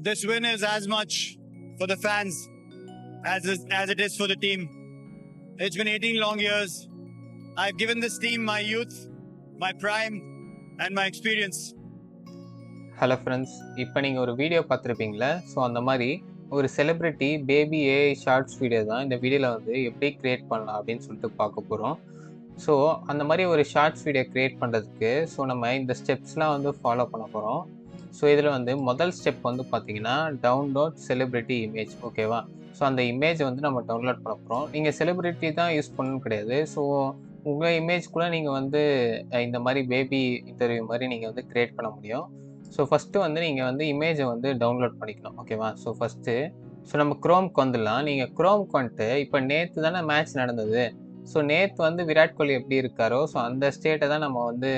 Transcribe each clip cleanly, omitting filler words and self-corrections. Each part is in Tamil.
this win is as much for the fans as it is for the team. It's been 18 long years. I've given this team my youth, my prime, and my experience. Hello friends, இப்போ நீங்கள் ஒரு வீடியோ பார்த்துருப்பீங்களே. ஸோ அந்த மாதிரி ஒரு celebrity baby AI shorts video தான் இந்த வீடியோவில் வந்து எப்படி க்ரியேட் பண்ணலாம் அப்படின்னு சொல்லிட்டு பார்க்க போகிறோம். ஸோ அந்த மாதிரி ஒரு ஷார்ட்ஸ் வீடியோ க்ரியேட் பண்ணுறதுக்கு நம்ம இந்த ஸ்டெப்ஸ்லாம் வந்து ஃபாலோ பண்ண போகிறோம். ஸோ இதில் வந்து முதல் ஸ்டெப் வந்து பார்த்தீங்கன்னா டவுன்லோட் செலிப்ரிட்டி இமேஜ். ஓகேவா? ஸோ அந்த இமேஜை வந்து நம்ம டவுன்லோட் பண்ண போகிறோம். நீங்கள் செலிப்ரிட்டி தான் யூஸ் பண்ணணும்னு கிடையாது. ஸோ உங்கள் இமேஜ் கூட நீங்கள் வந்து இந்த மாதிரி பேபி இன்டர்வியூ மாதிரி நீங்கள் வந்து க்ரியேட் பண்ண முடியும். ஸோ ஃபஸ்ட்டு வந்து நீங்கள் வந்து இமேஜை வந்து டவுன்லோட் பண்ணிக்கணும். ஓகேவா? ஸோ நம்ம குரோம்க்கு வந்துடலாம். நீங்கள் குரோம்க்கு வந்துட்டு இப்போ நேற்று தானே மேட்ச் நடந்தது. ஸோ நேற்று வந்து விராட் கோலி எப்படி இருக்காரோ ஸோ அந்த ஸ்டேட்டை தான் நம்ம வந்து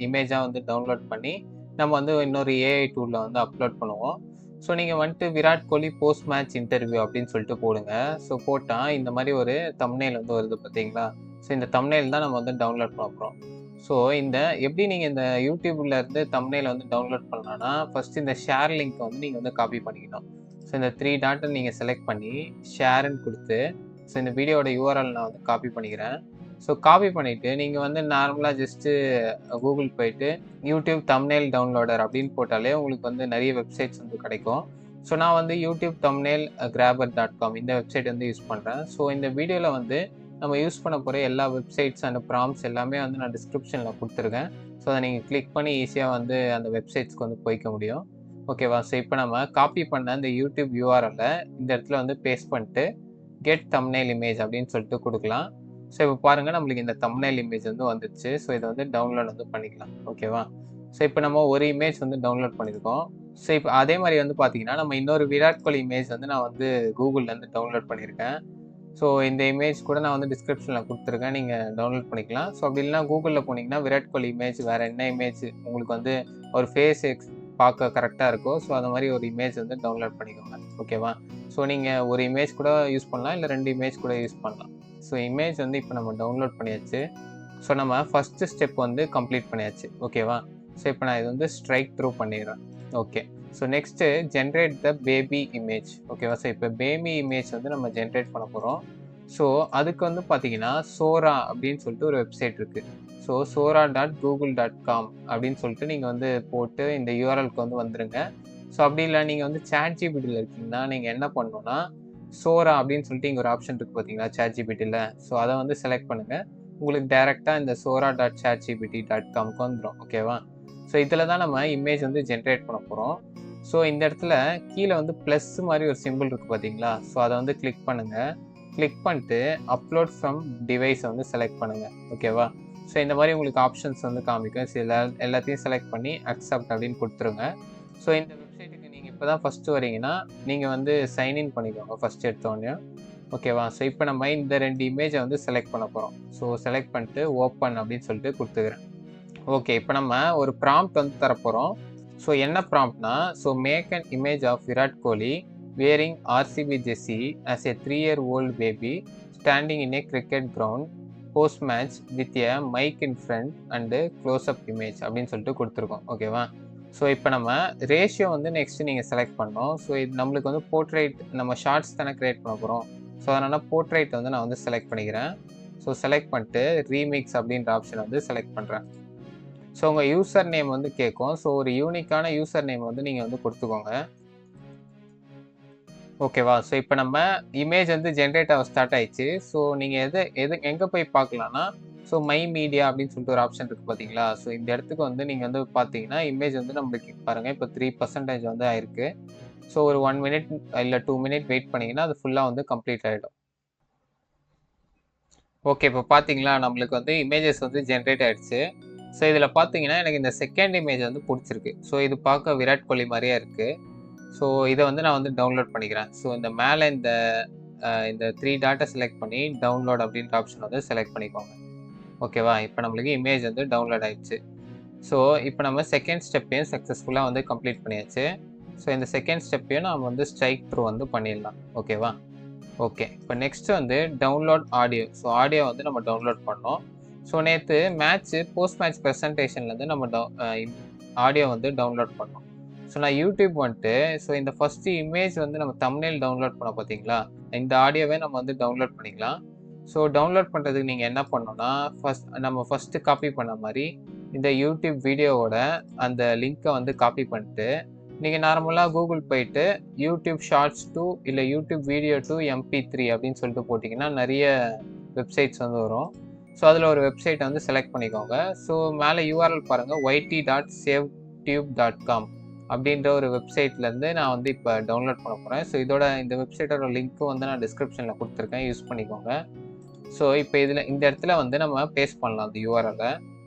இமேஜாக வந்து டவுன்லோட் பண்ணி நம்ம வந்து இன்னொரு ஏஐ டூலில் வந்து அப்லோட் பண்ணுவோம். ஸோ நீங்கள் வந்துட்டு Virat Kohli post match interview அப்படின்னு சொல்லிட்டு போடுங்க. ஸோ போட்டால் இந்த மாதிரி ஒரு தம்ப்நெயில் வந்து வருது பார்த்தீங்களா? ஸோ இந்த தம்ப்நெயில் தான் நம்ம வந்து டவுன்லோட் பண்ண போகிறோம். ஸோ எப்படி நீங்கள் இந்த யூடியூப்ல இருந்து தம்ப்நெயில் வந்து டவுன்லோட் பண்ணலாம்னா ஃபர்ஸ்ட் இந்த ஷேர் லிங்க் வந்து நீங்கள் வந்து காப்பி பண்ணிக்கணும். ஸோ இந்த 3 டாட்டை நீங்கள் செலக்ட் பண்ணி ஷேர்ன்னு கொடுத்து ஸோ இந்த வீடியோட யூஆர்எல் நான் வந்து காப்பி பண்ணிக்கிறேன். ஸோ காப்பி பண்ணிவிட்டு நீங்கள் வந்து நார்மலாக ஜஸ்ட்டு கூகுள் போயிட்டு யூடியூப் தம்ப்நெயில் டவுன்லோடர் அப்படின்னு போட்டாலே உங்களுக்கு வந்து நிறைய வெப்சைட்ஸ் வந்து கிடைக்கும். ஸோ நான் வந்து யூடியூப் தம்ப்நெயில் grabber.com இந்த வெப்சைட் வந்து யூஸ் பண்ணுறேன். ஸோ இந்த வீடியோவில் வந்து நம்ம யூஸ் பண்ண போகிற எல்லா வெப்சைட்ஸ் அண்ட் ப்ராம்ப்ட்ஸ் எல்லாமே வந்து நான் டிஸ்கிரிப்ஷனில் கொடுத்துருக்கேன். ஸோ அதை நீங்கள் கிளிக் பண்ணி ஈஸியாக வந்து அந்த வெப்சைட்ஸ்க்கு வந்து போய்க்க முடியும். ஓகேவா? ஸோ இப்போ நம்ம காப்பி பண்ண அந்த யூடியூப் யூஆர்எல்லை இந்த இடத்துல வந்து பேஸ்ட் பண்ணிட்டு கெட் தம்ப்நெயில் இமேஜ் அப்படின்னு சொல்லிட்டு கொடுக்கலாம். ஸோ இப்போ பாருங்கள், நம்மளுக்கு இந்த தம்ப்நெயில் இமேஜ் வந்து வந்துடுச்சு. ஸோ இதை வந்து டவுன்லோட் வந்து பண்ணிக்கலாம். ஓகேவா? ஸோ இப்போ நம்ம ஒரு இமேஜ் வந்து டவுன்லோட் பண்ணியிருக்கோம். ஸோ இப்போ அதே மாதிரி வந்து பார்த்தீங்கன்னா நம்ம இன்னொரு விராட் கோலி இமேஜ் வந்து நான் வந்து கூகுள்லேருந்து டவுன்லோட் பண்ணியிருக்கேன். ஸோ இந்த இமேஜ் கூட நான் வந்து டிஸ்கிரிப்ஷனில் கொடுத்துருக்கேன், நீங்கள் டவுன்லோட் பண்ணிக்கலாம். ஸோ அப்படி இல்லைனா கூகுளில் போனீங்கன்னா விராட் கோலி இமேஜ் வேறு என்ன இமேஜ் உங்களுக்கு வந்து ஒரு ஃபேஸ் பார்க்க கரெக்டாக இருக்கோ ஸோ அந்த மாதிரி ஒரு இமேஜ் வந்து டவுன்லோட் பண்ணிக்கோங்க. ஓகேவா? ஸோ நீங்கள் ஒரு இமேஜ் கூட யூஸ் பண்ணலாம், இல்லை 2 இமேஜ் கூட யூஸ் பண்ணலாம். ஸோ இமேஜ் வந்து இப்போ நம்ம டவுன்லோட் பண்ணியாச்சு. ஸோ நம்ம ஃபஸ்ட்டு ஸ்டெப் வந்து கம்ப்ளீட் பண்ணியாச்சு. ஓகேவா? ஸோ இப்போ நான் இது வந்து ஸ்ட்ரைக் த்ரூ பண்ணிடுறேன். Okay. So next generate the baby image. ஓகேவா? ஸோ இப்போ பேபி இமேஜ் வந்து நம்ம ஜென்ரேட் பண்ண போகிறோம். ஸோ அதுக்கு வந்து பார்த்தீங்கன்னா சோரா அப்படின்னு சொல்லிட்டு ஒரு வெப்சைட் இருக்குது. ஸோ sora.google.com அப்படின்னு சொல்லிட்டு நீங்கள் வந்து போட்டு இந்த யூஆர்எல்க்கு வந்து வந்துடுங்க. ஸோ அப்படி இல்லை நீங்கள் வந்து ChatGPTயில் இருக்கீங்கன்னா நீங்கள் என்ன பண்ணணும்னா சோரா அப்படின்னு சொல்லிட்டு இங்கே ஒரு ஆப்ஷன் இருக்குது பார்த்தீங்களா ChatGPTயில். ஸோ அதை வந்து செலக்ட் பண்ணுங்கள். உங்களுக்கு டேரெக்டாக இந்த sora.chatgpt.comக்கு வந்துடும். ஓகேவா? ஸோ இதில் தான் நம்ம இமேஜ் வந்து ஜென்ரேட் பண்ண போகிறோம். ஸோ இந்த இடத்துல கீழே வந்து ப்ளஸ் மாதிரி ஒரு சிம்பிள் இருக்குது பார்த்தீங்களா? ஸோ அதை வந்து கிளிக் பண்ணுங்கள். கிளிக் பண்ணிட்டு அப்லோட் ஃப்ரம் டிவைஸை வந்து செலக்ட் பண்ணுங்கள். ஓகேவா? ஸோ இந்த மாதிரி உங்களுக்கு ஆப்ஷன்ஸ் வந்து காமிக்கும். ஸோ எல்லாத்தையும் செலக்ட் பண்ணி அக்செப்ட் அப்படின்னு கொடுத்துருங்க. ஸோ இந்த வெப்சைட்டுக்கு நீங்கள் இப்போ தான் ஃபஸ்ட்டு வரீங்கன்னா நீங்கள் வந்து சைன்இன் பண்ணிக்கோங்க ஃபஸ்ட் எடுத்தோடனே. ஓகேவா? ஸோ இப்போ நம்ம இந்த 2 இமேஜை வந்து செலக்ட் பண்ண போகிறோம். ஸோ செலக்ட் பண்ணிட்டு ஓப்பன் அப்படின்னு சொல்லிட்டு கொடுத்துக்கிறேன். ஓகே. இப்போ நம்ம ஒரு ப்ராம்ப்ட் வந்து தரப்போகிறோம். ஸோ என்ன ப்ராம்ப்ட்னா so make an image of Virat Kohli wearing RCB jersey as a 3-year-old baby standing in a cricket ground post match with a mic in front and close-up image அப்படின்னு சொல்லிட்டு கொடுத்துருக்கோம். ஓகேவா? ஸோ இப்போ நம்ம ரேஷியோ வந்து நெக்ஸ்ட் நீங்கள் செலக்ட் பண்ணோம். ஸோ இது நம்மளுக்கு வந்து போர்ட்ரைட் நம்ம ஷார்ட்ஸ் தானே க்ரியேட் பண்ண போகிறோம். ஸோ அதனால் போர்ட்ரைட் வந்து நான் வந்து செலக்ட் பண்ணிக்கிறேன். ஸோ செலக்ட் பண்ணிட்டு ரீமிக்ஸ் அப்படின்ற ஆப்ஷன் வந்து செலக்ட் பண்ணுறேன். ஸோ உங்கள் யூசர் நேம் வந்து கேட்கும். ஸோ ஒரு யூனிக்கான யூசர் நேம் வந்து நீங்கள் வந்து கொடுத்துக்கோங்க. ஓகேவா? ஸோ இப்போ நம்ம இமேஜ் வந்து ஜென்ரேட் ஆக ஸ்டார்ட் ஆயிடுச்சு. ஸோ நீங்கள் எங்கே போய் பார்க்கலான்னா ஸோ மை மீடியா அப்படின்னு சொல்லிட்டு ஒரு ஆப்ஷன் இருக்குது பார்த்தீங்களா? ஸோ இந்த இடத்துக்கு வந்து நீங்கள் வந்து பார்த்தீங்கன்னா இமேஜ் வந்து நம்மளுக்கு பாருங்கள் இப்போ 3% வந்து ஆயிருக்கு. ஸோ ஒரு 1 மினிட் இல்லை 2 மினிட் வெயிட் பண்ணிங்கன்னா அது ஃபுல்லாக வந்து கம்ப்ளீட் ஆகிடும். ஓகே. இப்போ பார்த்தீங்களா நம்மளுக்கு வந்து இமேஜஸ் வந்து ஜென்ரேட் ஆகிடுச்சு. ஸோ இதில் பார்த்தீங்கன்னா எனக்கு இந்த செகண்ட் இமேஜ் வந்து பிடிச்சிருக்கு. ஸோ இது பார்க்க விராட் கோலி மாதிரியே இருக்குது. ஸோ இதை வந்து நான் வந்து டவுன்லோட் பண்ணிக்கிறேன். ஸோ இந்த மேலே இந்த 3 டாட்டை செலக்ட் பண்ணி டவுன்லோட் அப்படின்ற ஆப்ஷன் வந்து செலக்ட் பண்ணிக்கோங்க. ஓகேவா? இப்போ நம்மளுக்கு இமேஜ் வந்து டவுன்லோட் ஆயிடுச்சு. ஸோ இப்போ நம்ம செகண்ட் ஸ்டெப்பையும் சக்ஸஸ்ஃபுல்லாக வந்து கம்ப்ளீட் பண்ணியாச்சு. ஸோ இந்த செகண்ட் ஸ்டெப்பையும் நம்ம வந்து ஸ்ட்ரைக் த்ரூ வந்து பண்ணிடலாம். ஓகேவா? ஓகே. இப்போ நெக்ஸ்ட் வந்து டவுன்லோட் ஆடியோ. ஸோ ஆடியோ வந்து நம்ம டவுன்லோட் பண்ணோம். ஸோ நேற்று போஸ்ட் மேட்ச் ப்ரெசன்டேஷன்லேருந்து நம்ம ஆடியோ வந்து டவுன்லோட் பண்ணோம். ஸோ நான் யூடியூப் வந்துட்டு ஸோ இந்த ஃபஸ்ட்டு இமேஜ் வந்து நம்ம தம்ப்நெயில் டவுன்லோட் பண்ண பார்த்தீங்களா, இந்த ஆடியோவே நம்ம வந்து டவுன்லோட் பண்ணிக்கலாம். ஸோ டவுன்லோட் பண்ணுறதுக்கு நீங்கள் என்ன பண்ணணும்னா, நம்ம ஃபஸ்ட்டு காப்பி பண்ண மாதிரி இந்த யூடியூப் வீடியோவோட அந்த லிங்க்கை வந்து காப்பி பண்ணிட்டு, நீங்கள் நார்மலாக கூகுள் போயிட்டு யூடியூப் ஷார்ட்ஸ் 2 இல்லை யூடியூப் வீடியோ 2 MP3 அப்படின்னு சொல்லிட்டு போட்டிங்கன்னா நிறைய வெப்சைட்ஸ் வந்து வரும். ஸோ அதில் ஒரு வெப்சைட்டை வந்து செலக்ட் பண்ணிக்கோங்க. ஸோ மேலே URL பாருங்கள், yt.savetube.com அப்படின்ற ஒரு வெப்சைட்லேருந்து நான் வந்து இப்போ டவுன்லோட் பண்ண போகிறேன். ஸோ இந்த வெப்சைட்டோட லிங்க்கும் வந்து நான் டிஸ்கிரிப்ஷனில் கொடுத்துருக்கேன், யூஸ் பண்ணிக்கோங்க. ஸோ இப்போ இந்த இடத்துல வந்து நம்ம பேஸ்ட் பண்ணலாம் அந்த URL-ஐ.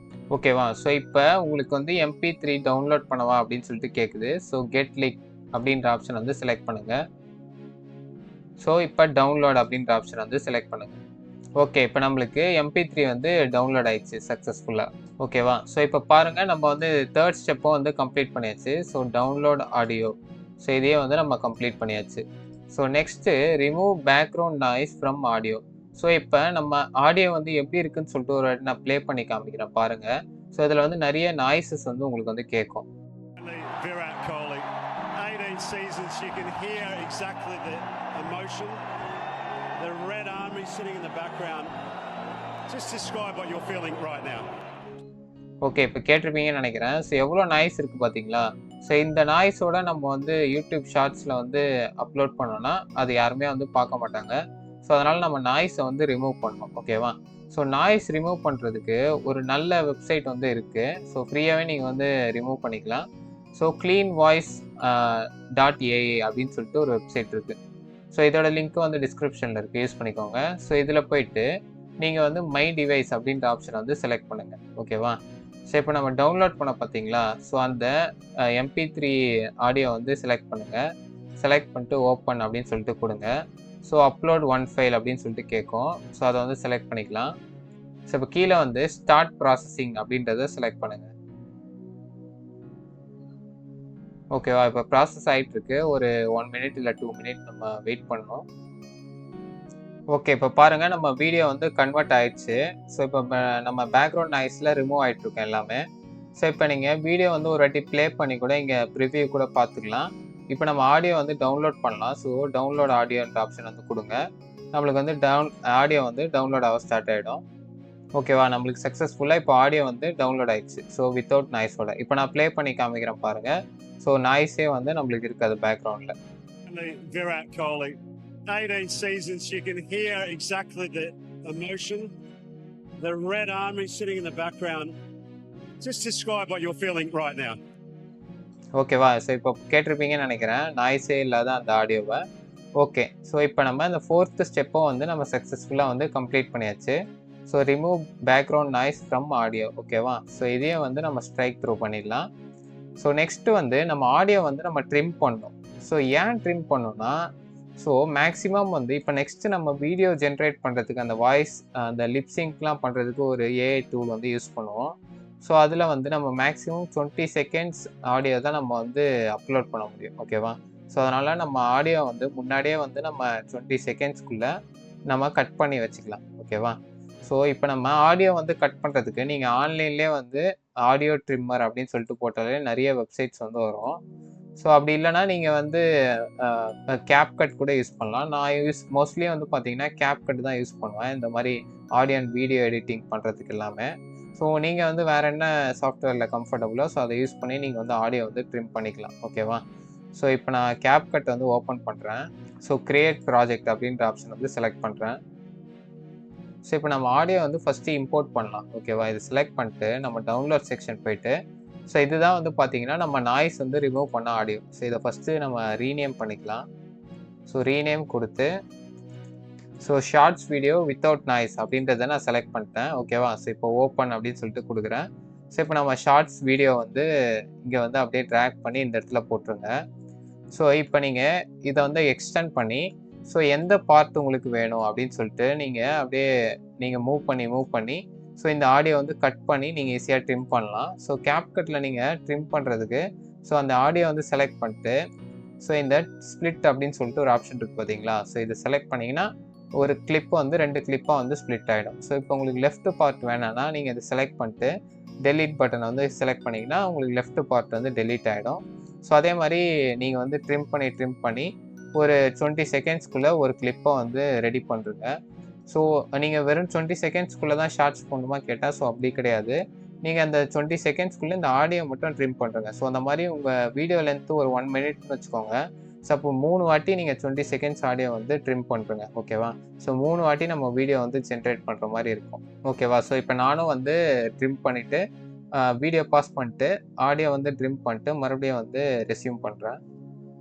ஓகேவா? ஸோ இப்போ உங்களுக்கு வந்து MP3 டவுன்லோட் பண்ணவா அப்படின்னு சொல்லிட்டு கேட்குது. ஸோ கெட் லிங்க் அப்படின்ற ஆப்ஷன் வந்து செலக்ட் பண்ணுங்கள். ஸோ இப்போ டவுன்லோட் அப்படின்ற ஆப்ஷன் வந்து செலக்ட் பண்ணுங்கள். ஓகே, இப்போ நம்மளுக்கு MP3 வந்து டவுன்லோட் ஆயிடுச்சு சக்ஸஸ்ஃபுல்லாக. ஓகேவா? ஸோ இப்போ பாருங்கள், நம்ம வந்து தேர்ட் ஸ்டெப்பும் வந்து கம்ப்ளீட் பண்ணியாச்சு. ஸோ டவுன்லோட் ஆடியோ, ஸோ இதையே வந்து நம்ம கம்ப்ளீட் பண்ணியாச்சு. So next remove background noise from audio. So இப்போ நம்ம ஆடியோ வந்து எப்படி இருக்குன்னு சொல்லிட்டு ஒரு வாட்டி நான் ப்ளே பண்ணி காமிக்கிறேன் பாருங்கள். ஸோ இதில் வந்து நிறைய நாய்ஸஸ் வந்து உங்களுக்கு வந்து கேட்கும். Virat Kohli, 18 seasons, you can hear exactly the emotion. The Red Army sitting in the background. Just describe what you're feeling right now. Okay, இப்போ கேட்டிருப்பீங்கன்னு நினைக்கிறேன். ஸோ எவ்வளோ நாய்ஸ் இருக்குது பார்த்தீங்களா? ஸோ இந்த நாய்ஸோட நம்ம வந்து யூடியூப் ஷார்ட்ஸில் வந்து அப்லோட் பண்ணோன்னா அது யாருமே வந்து பார்க்க மாட்டாங்க. ஸோ அதனால் நம்ம நாய்ஸை வந்து ரிமூவ் பண்ணணும். ஓகேவா? ஸோ நாய்ஸ் ரிமூவ் பண்ணுறதுக்கு ஒரு நல்ல வெப்சைட் வந்து இருக்குது. ஸோ ஃப்ரீயாகவே நீங்கள் வந்து ரிமூவ் பண்ணிக்கலாம். ஸோ cleanvoice.ai அப்படின்னு சொல்லிட்டு ஒரு வெப்சைட் இருக்குது. ஸோ இதோட லிங்க்கும் வந்து டிஸ்கிரிப்ஷனில் இருக்குது, யூஸ் பண்ணிக்கோங்க. ஸோ இதில் போயிட்டு நீங்கள் வந்து மை டிவைஸ் அப்படின்ற ஆப்ஷனை வந்து செலக்ட் பண்ணுங்கள். ஓகேவா? ஸோ இப்போ நம்ம டவுன்லோட் பண்ண பார்த்தீங்களா, ஸோ அந்த MP3 ஆடியோ வந்து செலக்ட் பண்ணுங்கள். செலக்ட் பண்ணிட்டு ஓப்பன் அப்படின்னு சொல்லிட்டு கொடுங்க. ஸோ அப்லோட் ஒன் ஃபைல் அப்படின்னு சொல்லிட்டு கேட்கும். ஸோ அதை வந்து செலக்ட் பண்ணிக்கலாம். ஸோ இப்போ கீழே வந்து ஸ்டார்ட் ப்ராசஸிங் அப்படின்றத செலக்ட் பண்ணுங்கள். ஓகேவா? இப்போ ப்ராசஸ் ஆகிட்டுருக்கு. ஒரு 1 மினிட் இல்லை 2 மினிட் நம்ம வெயிட் பண்ணணும். ஓகே, இப்போ பாருங்கள், நம்ம வீடியோ வந்து கன்வெர்ட் ஆயிடுச்சு. ஸோ இப்போ நம்ம பேக்ரவுண்ட் நாய்ஸில் ரிமூவ் ஆகிட்ருக்கோம் எல்லாமே. ஸோ இப்போ நீங்கள் வீடியோ வந்து ஒரு வாட்டி ப்ளே பண்ணி கூட இங்கே ப்ரிவ்யூ கூட பார்த்துக்கலாம். இப்போ நம்ம ஆடியோ வந்து டவுன்லோட் பண்ணலாம். ஸோ டவுன்லோட் ஆடியோன்ற ஆப்ஷன் வந்து கொடுங்க. நம்மளுக்கு வந்து ஆடியோ வந்து டவுன்லோட் ஆக ஸ்டார்ட் ஆகிடும். ஓகேவா? நம்மளுக்கு சக்ஸஸ்ஃபுல்லாக இப்போ ஆடியோ வந்து டவுன்லோட் ஆயிடுச்சு. ஸோ வித்தவுட் நாய்ஸோட இப்போ நான் ப்ளே பண்ணி காமிக்கிறேன் பாருங்கள். ஸோ நாய்ஸே வந்து நம்மளுக்கு இருக்காது பேக்ரவுண்டில். Virat Kohli, 18 seasons, you can hear exactly the emotion. The Red Army sitting in the background. Just describe what you're feeling right now. ஓகேவா? ஸோ இப்போ கேட்டிருப்பீங்கன்னு நினைக்கிறேன், நாய்ஸே இல்லாத அந்த ஆடியோவை. ஓகே, ஸோ இப்போ நம்ம இந்த 4th ஸ்டெப்பும் வந்து நம்ம சக்ஸஸ்ஃபுல்லாக வந்து கம்ப்ளீட் பண்ணியாச்சு. So remove background noise from audio. ஓகேவா? ஸோ இதையும் வந்து நம்ம ஸ்ட்ரைக் த்ரூ பண்ணிடலாம். ஸோ நெக்ஸ்ட்டு வந்து நம்ம ஆடியோ வந்து நம்ம ட்ரிம் பண்ணணும். ஸோ ஏன் ட்ரிம் பண்ணணும்னா, ஸோ மேக்ஸிமம் வந்து இப்போ நெக்ஸ்ட்டு நம்ம வீடியோ ஜென்ரேட் பண்ணுறதுக்கு அந்த வாய்ஸ் அந்த லிப்சிங்க்லாம் பண்ணுறதுக்கு ஒரு AI டூல் வந்து யூஸ் பண்ணுவோம். ஸோ அதில் வந்து நம்ம மேக்ஸிமம் 20 செகண்ட்ஸ் ஆடியோ தான் நம்ம வந்து அப்லோட் பண்ண முடியும். ஓகேவா? ஸோ அதனால் நம்ம ஆடியோ வந்து முன்னாடியே வந்து நம்ம 20 செகண்ட்ஸ்க்குள்ளே நம்ம கட் பண்ணி வச்சுக்கலாம். ஓகேவா? ஸோ இப்போ நம்ம ஆடியோ வந்து கட் பண்ணுறதுக்கு நீங்கள் ஆன்லைன்லேயே வந்து ஆடியோ ட்ரிம்மர் அப்படின்னு சொல்லிட்டு போட்டாலே நிறைய வெப்சைட்ஸ் வந்து வரும். ஸோ அப்படி இல்லைனா நீங்கள் வந்து CapCut கூட யூஸ் பண்ணலாம். நான் மோஸ்ட்லி வந்து பார்த்தீங்கன்னா CapCut தான் யூஸ் பண்ணுவேன், இந்த மாதிரி ஆடியோ அண்ட் வீடியோ எடிட்டிங் பண்ணுறதுக்கு எல்லாமே. ஸோ நீங்கள் வந்து வேறு என்ன சாஃப்ட்வேரில் கம்ஃபர்டபுளோ ஸோ அதை யூஸ் பண்ணி நீங்கள் வந்து ஆடியோ வந்து ட்ரிம் பண்ணிக்கலாம். ஓகேவா? ஸோ இப்போ நான் CapCut வந்து ஓப்பன் பண்ணுறேன். ஸோ கிரியேட் ப்ராஜெக்ட் அப்படின்ற ஆப்ஷன் வந்து செலக்ட் பண்ணுறேன். ஸோ இப்போ நம்ம ஆடியோ வந்து ஃபஸ்ட்டு இம்போர்ட் பண்ணலாம். ஓகேவா? இது செலக்ட் பண்ணிட்டு நம்ம டவுன்லோட் செக்ஷன் போயிட்டு, ஸோ இதுதான் வந்து பார்த்தீங்கன்னா நம்ம நாய்ஸ் வந்து ரிமூவ் பண்ண ஆடியோ. ஸோ இதை ஃபஸ்ட்டு நம்ம ரீநேம் பண்ணிக்கலாம். ஸோ ரீநேம் கொடுத்து so shorts video without noise அப்படின்றத நான் செலக்ட் பண்ணிட்டேன். ஓகேவா? ஸோ இப்போ ஓப்பன் அப்படின்னு சொல்லிட்டு கொடுக்குறேன். ஸோ இப்போ நம்ம ஷார்ட்ஸ் வீடியோ வந்து இங்கே வந்து அப்படியே ட்ராக் பண்ணி இந்த இடத்துல போட்டுருங்க. ஸோ இப்போ நீங்கள் இதை வந்து எக்ஸ்டெண்ட் பண்ணி ஸோ எந்த பார்ட் உங்களுக்கு வேணும் அப்படின்னு சொல்லிட்டு நீங்கள் மூவ் பண்ணி ஸோ இந்த ஆடியோ வந்து கட் பண்ணி நீங்கள் ஈஸியாக ட்ரிம் பண்ணலாம். ஸோ CapCutல நீங்கள் ட்ரிம் பண்ணுறதுக்கு ஸோ அந்த ஆடியோ வந்து செலக்ட் பண்ணிட்டு ஸோ இந்த ஸ்ப்ளிட் அப்படின்னு சொல்லிட்டு ஒரு ஆப்ஷன் இருக்குது பார்த்தீங்களா? ஸோ இதை செலக்ட் பண்ணிங்கன்னா ஒரு கிளிப்பு வந்து 2 கிளிப்பாக வந்து ஸ்ப்ளிட் ஆகிடும். ஸோ இப்போ உங்களுக்கு லெஃப்ட் பார்ட் வேணான்னா நீங்கள் இதை செலக்ட் பண்ணிட்டு டெலீட் பட்டனை வந்து செலக்ட் பண்ணிங்கன்னா உங்களுக்கு லெஃப்ட் பார்ட் வந்து டெலீட் ஆகிடும். ஸோ அதே மாதிரி நீங்கள் வந்து ட்ரிம் பண்ணி ஒரு 20 செகண்ட்ஸ்க்குள்ளே ஒரு கிளிப்பை வந்து ரெடி பண்ணுறங்க. ஸோ நீங்கள் வெறும் 20 செகண்ட்ஸ்க்குள்ளே தான் ஷார்ட்ஸ் போடணுமா கேட்டால், ஸோ அப்படி கிடையாது. நீங்கள் அந்த 20 செகண்ட்ஸ்க்குள்ளே இந்த ஆடியோ மட்டும் ட்ரிம் பண்ணுறங்க. ஸோ அந்த மாதிரி உங்கள் வீடியோ லென்த்து ஒரு 1 மினிட்னு வச்சுக்கோங்க. ஸோ அப்போ 3 வாட்டி நீங்கள் 20 செகண்ட்ஸ் ஆடியோ வந்து ட்ரிம் பண்ணுறங்க. ஓகேவா? ஸோ 3 வாட்டி நம்ம வீடியோ வந்து ஜென்ரேட் பண்ணுற மாதிரி இருக்கும். ஓகேவா? ஸோ இப்போ நானும் வந்து ட்ரிம் பண்ணிவிட்டு வீடியோ பாஸ் பண்ணிட்டு ஆடியோ வந்து ட்ரிம் பண்ணிட்டு மறுபடியும் வந்து ரெஸ்யூம் பண்ணுறேன்.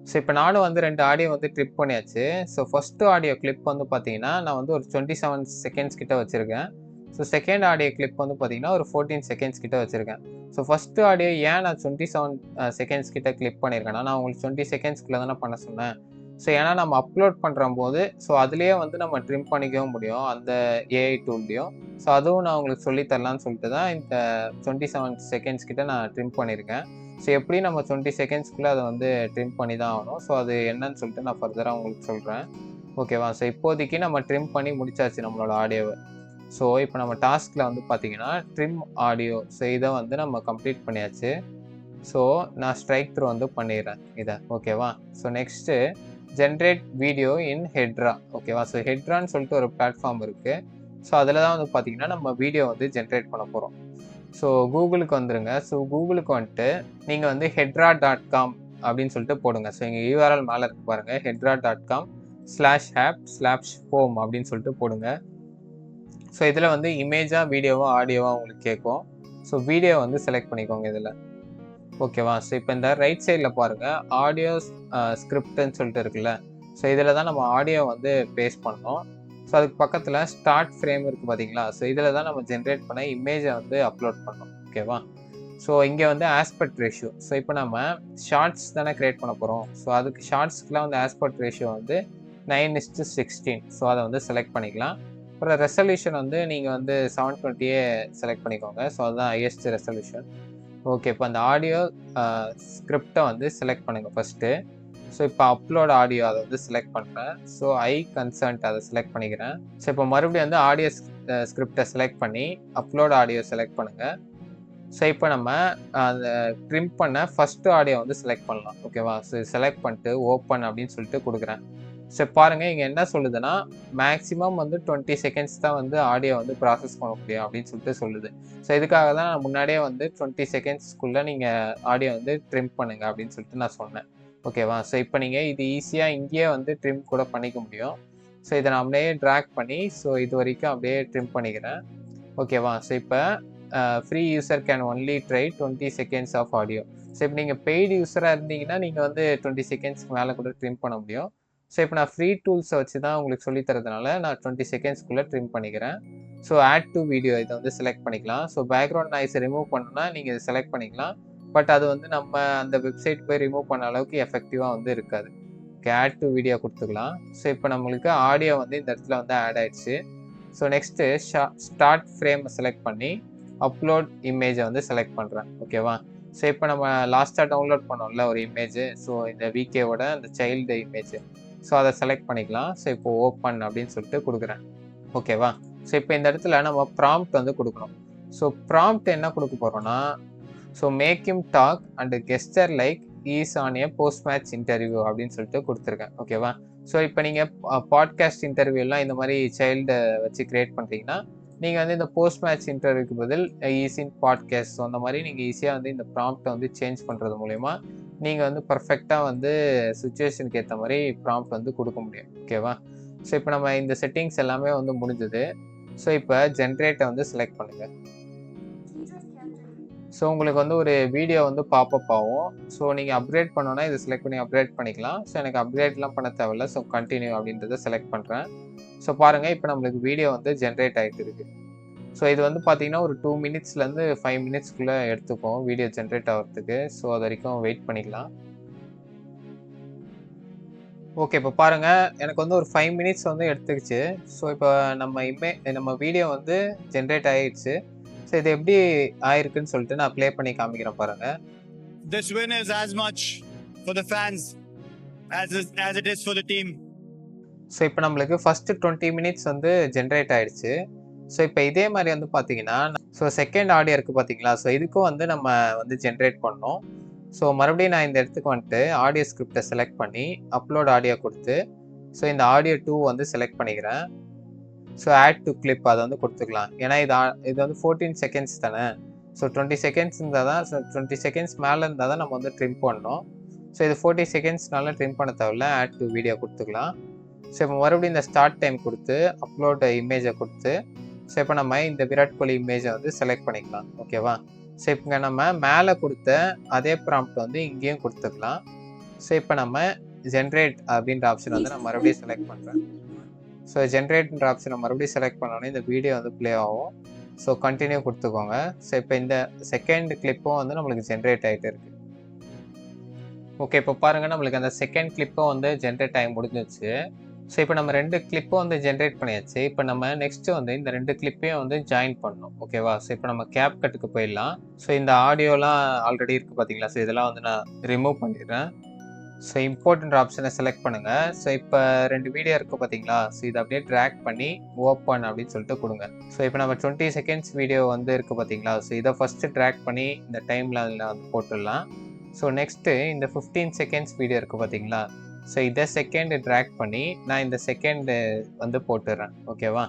ஸோ இப்போ நானும் வந்து 2 ஆடியோ வந்து கிளிப் பண்ணியாச்சு. ஸோ ஃபஸ்ட்டு ஆடியோ கிளிப் வந்து பார்த்தீங்கன்னா, நான் வந்து ஒரு 27 செகண்ட்ஸ் கிட்ட வச்சுருக்கேன். ஸோ செகண்ட் ஆடியோ கிளிப் வந்து பார்த்தீங்கன்னா, ஒரு 14 செகண்ட்ஸ் கிட்ட வச்சுருக்கேன். ஸோ ஃபஸ்ட்டு ஆடியோ ஏன் நான் 27 செகண்ட்ஸ் கிட்ட கிளிப் பண்ணியிருக்கேன்னா, நான் உங்களுக்கு 20 செகண்ட்ஸ்க்குள்ள தானே பண்ண சொன்னேன். ஸோ ஏன்னா நம்ம அப்லோட் பண்ணுறம்போது, ஸோ அதுலேயே வந்து நம்ம ட்ரிம் பண்ணிக்கவும் முடியும், அந்த ஏஐ டூல்லையும். ஸோ அதுவும் நான் உங்களுக்கு சொல்லி தரலான்னு சொல்லிட்டு தான் இந்த 27 செகண்ட்ஸ் கிட்ட நான் ட்ரிம் பண்ணியிருக்கேன். ஸோ எப்படியும் நம்ம 20 செகண்ட்ஸ்க்குள்ளே அதை வந்து ட்ரிம் பண்ணி தான் ஆகணும். ஸோ அது என்னன்னு சொல்லிட்டு நான் ஃபர்தராக உங்களுக்கு சொல்கிறேன். ஓகேவா? ஸோ இப்போதைக்கு நம்ம ட்ரிம் பண்ணி முடிச்சாச்சு நம்மளோட ஆடியோவை. ஸோ இப்போ நம்ம டாஸ்கில் வந்து பார்த்தீங்கன்னா ட்ரிம் ஆடியோ, ஸோ இதை வந்து நம்ம கம்ப்ளீட் பண்ணியாச்சு. ஸோ நான் ஸ்ட்ரைக் த்ரூ வந்து பண்ணிடுறேன் இதை. ஓகேவா? So next generate video in Hedra. ஓகேவா? ஸோ ஹெட்ரான்னு சொல்லிட்டு ஒரு பிளாட்ஃபார்ம் இருக்குது. ஸோ அதில் தான் வந்து பார்த்தீங்கன்னா நம்ம வீடியோ வந்து ஜென்ரேட் பண்ண போகிறோம். ஸோ கூகுளுக்கு வந்துடுங்க. ஸோ கூகுளுக்கு வந்துட்டு நீங்கள் வந்து hedra.com அப்படின்னு சொல்லிட்டு போடுங்க. ஸோ இங்கே யூஆர்எல் மேலே இருக்கு பாருங்கள், hedra.com/app/home அப்படின்னு சொல்லிட்டு போடுங்க. ஸோ இதில் வந்து இமேஜாக வீடியோவா ஆடியோவா உங்களுக்கு கேட்கும். ஸோ வீடியோ வந்து செலக்ட் பண்ணிக்கோங்க இதில். ஓகேவா? ஸோ இப்போ இந்த ரைட் சைடில் பாருங்கள், ஆடியோ ஸ்கிரிப்ட்னு சொல்லிட்டு இருக்குல்ல. ஸோ இதில் தான் நம்ம ஆடியோ வந்து பேஸ்ட் பண்ணோம். ஸோ அதுக்கு பக்கத்தில் ஸ்டார்ட் ஃப்ரேம் இருக்குது பார்த்தீங்களா? ஸோ இதில் தான் நம்ம ஜென்ரேட் பண்ண இமேஜை வந்து அப்லோட் பண்ணோம். ஓகேவா? ஸோ இங்கே வந்து ஆஸ்பெக்ட் ரேஷியோ. ஸோ இப்போ நம்ம ஷார்ட்ஸ் தானே க்ரியேட் பண்ண போகிறோம். ஸோ அதுக்கு ஷார்ட்ஸ்க்குலாம் வந்து ஆஸ்பெக்ட் ரேஷியோ வந்து 9:16. ஸோ அதை வந்து செலக்ட் பண்ணிக்கலாம். அப்புறம் ரெசல்யூஷன் வந்து நீங்கள் வந்து 720 செலக்ட் பண்ணிக்கோங்க. ஸோ அதுதான் ஹையஸ்ட் ரெசல்யூஷன். ஓகே, இப்போ அந்த ஆடியோ ஸ்கிரிப்டை வந்து செலக்ட் பண்ணுங்கள் ஃபஸ்ட்டு. ஸோ இப்போ அப்லோட் ஆடியோ அதை வந்து செலக்ட் பண்ணுறேன். ஸோ ஐ கன்சர்ன்ட் அதை செலக்ட் பண்ணிக்கிறேன். ஸோ இப்போ மறுபடியும் வந்து ஆடியோ ஸ்கிரிப்டை செலக்ட் பண்ணி அப்லோட் ஆடியோ செலக்ட் பண்ணுங்கள். ஸோ இப்போ நம்ம அந்த ட்ரிம் பண்ண ஃபஸ்ட்டு ஆடியோ வந்து செலக்ட் பண்ணலாம். ஓகேவா? ஸோ செலக்ட் பண்ணிட்டு ஓப்பன் அப்படின்னு சொல்லிட்டு கொடுக்குறேன். ஸோ பாருங்கள் இங்கே என்ன சொல்லுதுன்னா, மேக்ஸிமம் வந்து 20 செகண்ட்ஸ் தான் வந்து ஆடியோ வந்து ப்ராசஸ் பண்ண முடியும் அப்படின்னு சொல்லிட்டு சொல்லுது. ஸோ இதுக்காக தான் நான் முன்னாடியே வந்து 20 செகண்ட்ஸ்க்குள்ளே நீங்கள் ஆடியோ வந்து ட்ரிம் பண்ணுங்கள் அப்படின்னு சொல்லிட்டு நான் சொன்னேன். ஓகேவா? ஸோ இப்போ நீங்கள் இது ஈஸியாக இங்கேயே வந்து ட்ரிம் கூட பண்ணிக்க முடியும். ஸோ இதை நான் அப்படியே ட்ராக் பண்ணி ஸோ இது வரைக்கும் அப்படியே ட்ரிம் பண்ணிக்கிறேன். ஓகேவா? ஸோ இப்போ free user can only try 20 seconds of audio. So இப்போ நீங்கள் பெய்டு யூஸராக இருந்தீங்கன்னா நீங்கள் வந்து 20 செகண்ட்ஸ்க்கு மேலே கூட ட்ரிம் பண்ண முடியும். ஸோ இப்போ நான் ஃப்ரீ டூல்ஸை வச்சு தான் உங்களுக்கு சொல்லி தரதுனால நான் 20 செகண்ட்ஸ்க்குள்ளே ட்ரிம் பண்ணிக்கிறேன். ஸோ ஆட் டு வீடியோ இதை வந்து செலக்ட் பண்ணிக்கலாம். ஸோ பேக்ரவுண்ட் நாய்ஸை ரிமூவ் பண்ணணும்னா நீங்கள் இதை செலக்ட் பண்ணிக்கலாம். பட் அது வந்து நம்ம அந்த வெப்சைட் போய் ரிமூவ் பண்ண அளவுக்கு எஃபெக்டிவாக வந்து இருக்காது. ஓகே, ஆட் டு வீடியோ கொடுத்துக்கலாம். ஸோ இப்போ நம்மளுக்கு ஆடியோ வந்து இந்த இடத்துல வந்து ஆட் ஆயிடுச்சு. ஸோ நெக்ஸ்ட்டு ஸ்டார்ட் ஃப்ரேமை செலக்ட் பண்ணி அப்லோட் இமேஜை வந்து செலக்ட் பண்ணுறேன். ஓகேவா? ஸோ இப்போ நம்ம லாஸ்ட்டாக டவுன்லோட் பண்ணோம்ல ஒரு இமேஜ், ஸோ இந்த விகேவோட அந்த சைல்டு இமேஜ், ஸோ அதை செலக்ட் பண்ணிக்கலாம். ஸோ இப்போ ஓப்பன் அப்படின்னு சொல்லிட்டு கொடுக்குறேன். ஓகேவா? ஸோ இப்போ இந்த இடத்துல நம்ம ப்ராம்ப்ட் வந்து கொடுக்கணும். ஸோ ப்ராம்ப்ட் என்ன கொடுக்க போகிறோன்னா, so make him talk and gesture like is on a post match interview அப்படின்னு சொல்லிட்டு கொடுத்துருக்கேன். ஓகேவா? ஸோ இப்போ நீங்கள் பாட்காஸ்ட் இன்டர்வியூலாம் இந்த மாதிரி சைல்டை வச்சு க்ரியேட் பண்ணுறீங்கன்னா, நீங்கள் வந்து இந்த போஸ்ட் மேட்ச் இன்டர்வியூக்கு பதில் ஈஸ் இன் பாட்காஸ்ட், ஸோ அந்த மாதிரி நீங்கள் ஈஸியாக வந்து இந்த ப்ராம்ப்டை வந்து சேஞ்ச் பண்ணுறது மூலயமா நீங்கள் வந்து பர்ஃபெக்டாக வந்து சுச்சுவேஷனுக்கு ஏற்ற மாதிரி ப்ராம்ப்ட் வந்து கொடுக்க முடியும். ஓகேவா? ஸோ இப்போ நம்ம இந்த செட்டிங்ஸ் எல்லாமே வந்து முடிஞ்சது. ஸோ இப்போ ஜென்ரேட்டை வந்து செலக்ட் பண்ணுங்கள். ஸோ உங்களுக்கு வந்து ஒரு வீடியோ வந்து பாப்பப் ஆகும். ஸோ நீங்கள் அப்கிரேட் பண்ணோன்னா இதை செலக்ட் பண்ணி அப்கிரேட் பண்ணிக்கலாம். ஸோ எனக்கு அப்கிரேட்லாம் பண்ண தேவையில்ல. ஸோ கண்டினியூ அப்படின்றத செலக்ட் பண்ணுறேன். ஸோ பாருங்கள் இப்போ நம்மளுக்கு வீடியோ வந்து ஜென்ரேட் ஆகிட்டு இருக்கு. ஸோ இது வந்து பார்த்தீங்கன்னா ஒரு 2 மினிட்ஸ்லேருந்து 5 மினிட்ஸ்க்குள்ளே எடுத்துக்கும் வீடியோ ஜென்ரேட் ஆகிறதுக்கு. ஸோ அது வரைக்கும் வெயிட் பண்ணிக்கலாம். ஓகே, இப்போ பாருங்கள் எனக்கு வந்து ஒரு 5 மினிட்ஸ் வந்து எடுத்துக்கிச்சு. ஸோ இப்போ நம்ம வீடியோ வந்து ஜென்ரேட் ஆகிடுச்சு. ஸோ இது எப்படி ஆயிருக்குன்னு சொல்லிட்டு நான் ப்ளே பண்ணி காமிக்கிறேன் பாருங்கள். This win is as much for the fans as it is for the team. So இப்போ நம்மளுக்கு ஃபஸ்ட்டு 20 மினிட்ஸ் வந்து ஜென்ரேட் ஆகிடுச்சு. ஸோ இப்போ இதே மாதிரி வந்து பார்த்தீங்கன்னா, ஸோ செகண்ட் ஆடியோ இருக்குது பார்த்தீங்களா? ஸோ இதுக்கும் வந்து நம்ம வந்து ஜென்ரேட் பண்ணோம். ஸோ மறுபடியும் நான் இந்த இடத்துக்கு வந்துட்டு ஆடியோ ஸ்கிரிப்டை செலக்ட் பண்ணி அப்லோட் ஆடியோ கொடுத்து ஸோ இந்த ஆடியோ 2 வந்து செலக்ட் பண்ணிக்கிறேன். ஸோ ஆட் டு கிளிப் அதை வந்து கொடுத்துக்கலாம். ஏன்னா இது வந்து 14 செகண்ட்ஸ் தானே. ஸோ 20 செகண்ட்ஸ் இருந்தால் தான், ஸோ 20 செகண்ட்ஸ் மேலே இருந்தால் தான் நம்ம வந்து ட்ரிம் பண்ணணும். ஸோ இது 40 செகண்ட்ஸ்னால ட்ரிம் பண்ண தேவையில்ல, ஆட் டு வீடியோ கொடுத்துக்கலாம். ஸோ இப்போ மறுபடியும் இந்த ஸ்டார்ட் டைம் கொடுத்து அப்லோட் இமேஜை கொடுத்து ஸோ இப்போ நம்ம இந்த விராட் கோலி இமேஜை வந்து செலக்ட் பண்ணிக்கலாம். ஓகேவா? ஸோ இப்போ நம்ம மேலே கொடுத்த அதே ப்ராம்ப்ட் வந்து இங்கேயும் கொடுத்துக்கலாம். ஸோ இப்போ நம்ம ஜென்ரேட் அப்படின்ற ஆப்ஷன் வந்து நான் மறுபடியும் செலக்ட் பண்ணுறேன். ஸோ ஜென்ரேட்ன்ற ஆப்ஷனை மறுபடியும் செலக்ட் பண்ணோன்னே இந்த வீடியோ வந்து ப்ளே ஆகும். ஸோ கண்டினியூ கொடுத்துக்கோங்க. ஸோ இப்போ இந்த செகண்ட் கிளிப்பும் வந்து நம்மளுக்கு ஜென்ரேட் ஆகிட்டு இருக்கு. ஓகே, இப்போ பாருங்கள் நம்மளுக்கு அந்த செகண்ட் கிளிப்பும் வந்து ஜென்ரேட் ஆகி முடிஞ்சிச்சு. ஸோ இப்போ நம்ம 2 கிளிப்பும் வந்து ஜென்ரேட் பண்ணியாச்சு. இப்போ நம்ம நெக்ஸ்ட்டு வந்து இந்த 2 கிளிப்பையும் வந்து ஜாயின் பண்ணணும். ஓகேவா? ஸோ இப்போ நம்ம CapCutக்கு போயிடலாம். ஸோ இந்த ஆடியோலாம் ஆல்ரெடி இருக்குது பார்த்தீங்களா? ஸோ இதெல்லாம் வந்து நான் ரிமூவ் பண்ணிடுறேன். ஸோ இம்போர்ட்ன்ற ஆப்ஷனை செலக்ட் பண்ணுங்கள். ஸோ இப்போ 2 வீடியோ இருக்குது பார்த்தீங்களா? ஸோ இதை அப்படியே ட்ராக் பண்ணி ஓப்பன் அப்படின்னு சொல்லிட்டு கொடுங்க. ஸோ இப்போ நம்ம 20 செகண்ட்ஸ் வீடியோ வந்து இருக்குது பார்த்தீங்களா? ஸோ இதை ஃபஸ்ட்டு ட்ராக் பண்ணி இந்த டைமில் அதில் வந்து போட்டுடலாம். ஸோ நெக்ஸ்ட்டு இந்த 15 செகண்ட்ஸ் வீடியோ இருக்குது பார்த்தீங்களா? ஸோ இதை செகண்டு ட்ராக் பண்ணி நான் இந்த செகண்டு வந்து போட்டுடுறேன். ஓகேவா?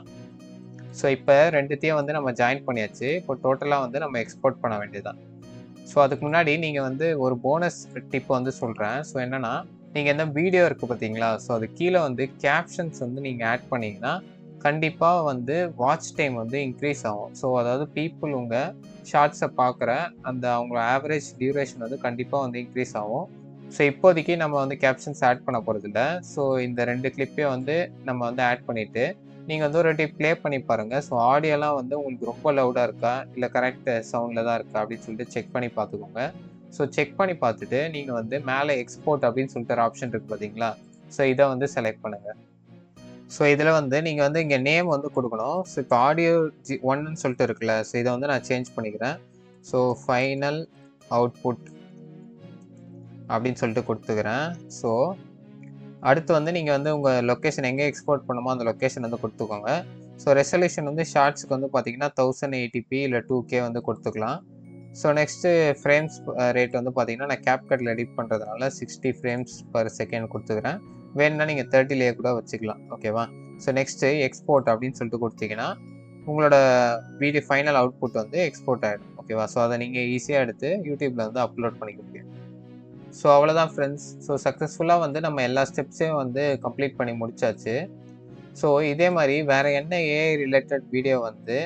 ஸோ இப்போ ரெண்டுத்தையும் வந்து நம்ம ஜாயின் பண்ணியாச்சு. இப்போ டோட்டலாக வந்து நம்ம எக்ஸ்போர்ட் பண்ண வேண்டியதுதான். ஸோ அதுக்கு முன்னாடி நீங்கள் வந்து ஒரு போனஸ் டிப் வந்து சொல்கிறேன். ஸோ என்னென்னா, நீங்கள் எந்த வீடியோ இருக்குது பார்த்தீங்களா? ஸோ அது கீழே வந்து கேப்ஷன்ஸ் வந்து நீங்கள் ஆட் பண்ணிங்கன்னா கண்டிப்பாக வந்து வாட்ச் டைம் வந்து இன்க்ரீஸ் ஆகும். ஸோ அதாவது பீப்புள் உங்கள் ஷார்ட்ஸை பார்க்குற அந்த அவங்களோட ஆவரேஜ் டியூரேஷன் வந்து கண்டிப்பாக வந்து இன்க்ரீஸ் ஆகும். ஸோ இப்போதைக்கு நம்ம வந்து கேப்ஷன்ஸ் ஆட் பண்ண போகிறதில்ல. ஸோ இந்த 2 கிளிப்பையும் வந்து நம்ம வந்து ஆட் பண்ணிவிட்டு நீங்கள் வந்து ஒரு வாட்டி ப்ளே பண்ணி பாருங்கள். ஸோ ஆடியோலாம் வந்து உங்களுக்கு ரொம்ப லவுடாக இருக்கா இல்லை கரெக்ட் சவுண்டில் தான் இருக்கா அப்படின்னு சொல்லிட்டு செக் பண்ணி பார்த்துக்கோங்க. ஸோ செக் பண்ணி பார்த்துட்டு நீங்கள் வந்து மேலே எக்ஸ்போர்ட் அப்படின்னு சொல்லிட்டு ஒரு ஆப்ஷன் இருக்குது பார்த்தீங்களா? ஸோ இதை வந்து செலக்ட் பண்ணுங்கள். ஸோ இதில் வந்து நீங்கள் வந்து இங்கே நேம் வந்து கொடுக்கணும். ஸோ இப்போ ஆடியோ 1ன்னு சொல்லிட்டு இருக்குல்ல, ஸோ இதை வந்து நான் சேஞ்ச் பண்ணிக்கிறேன். ஸோ ஃபைனல் அவுட்புட் அப்படின்னு சொல்லிட்டு கொடுத்துக்கிறேன். ஸோ அடுத்து வந்து நீங்கள் வந்து உங்கள் லொக்கேஷன் எங்கே எக்ஸ்போர்ட் பண்ணுமோ அந்த லொக்கேஷன் வந்து கொடுத்துக்கோங்க. ஸோ ரெசல்யூஷன் வந்து ஷார்ட்ஸுக்கு வந்து பார்த்தீங்கன்னா 1080p இல்லை 2K வந்து கொடுத்துக்கலாம். ஸோ நெக்ஸ்ட்டு ஃப்ரேம்ஸ் ரேட் வந்து பார்த்தீங்கன்னா நான் CapCutல எடிட் பண்ணுறதுனால 60 ஃப்ரேம்ஸ் பர் செகண்ட் கொடுத்துக்கிறேன். வேணும்னா நீங்கள் 30லேயே கூட வச்சுக்கலாம். ஓகேவா? ஸோ நெக்ஸ்ட்டு எக்ஸ்போர்ட் அப்படின்னு சொல்லிட்டு கொடுத்தீங்கன்னா உங்களோட வீடியோ ஃபைனல் அவுட்புட் வந்து எக்ஸ்போர்ட் ஆகிடும். ஓகேவா? ஸோ அதை நீங்கள் ஈஸியாக எடுத்து யூடியூப்பில் வந்து அப்லோட் பண்ணிக்க முடியும். ஸோ அவ்வளோதான் ஃப்ரெண்ட்ஸ். ஸோ சக்ஸஸ்ஃபுல்லாக வந்து நம்ம எல்லா ஸ்டெப்ஸையும் வந்து கம்ப்ளீட் பண்ணி முடிச்சாச்சு. ஸோ இதே மாதிரி வேறு என்ன ஏஐ ரிலேட்டட் வீடியோ வந்து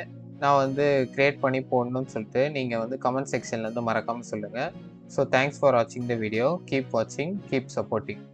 நான் வந்து க்ரியேட் பண்ணி போடணும்னு சொல்லிட்டு நீங்கள் வந்து கமெண்ட் செக்ஷன்லேருந்து மறக்காமல் சொல்லுங்கள். ஸோ தேங்க்ஸ் ஃபார் வாட்சிங் த வீடியோ. கீப் வாட்சிங், கீப் சப்போர்ட்டிங்.